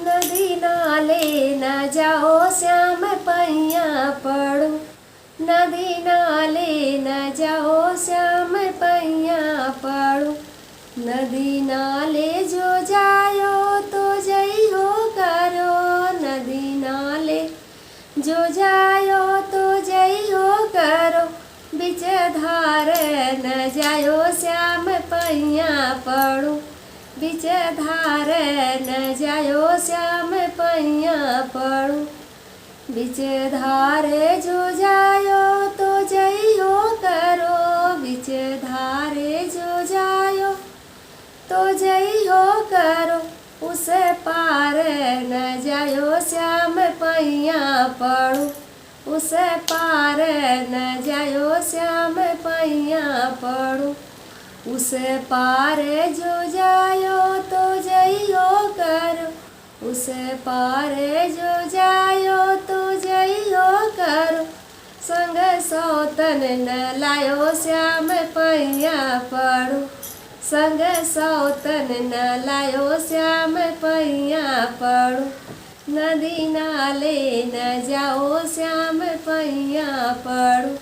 नदी नाले न जाओ श्याम पैया पड़ो, नदी नाले न जाओ श्याम पैया पड़ो। नदी नाले जो जायो तो जइहो करो, नदी नाले जो जायो तो जइहो करो। बिच धार न जायो श्याम पैया पड़ो, बिच धार न जायो श्याम पैया पड़ो। बिच धारे जो जायो तो जइहो करो, बिच धारे जो जायो तो जइहो करो। उस पार न जायो श्याम पैया पड़ो, उस पार न जायो श्याम पैया पड़ो। उस पार जो जायो तो जइहो करो, उस पार जो जायो तो जइहो करो। संग सौतन न लायो श्याम पैया पड़ो, संग सौतन न लायो श्याम पैया पड़ो। नदी नाले न जाओ श्याम पैया पड़ो,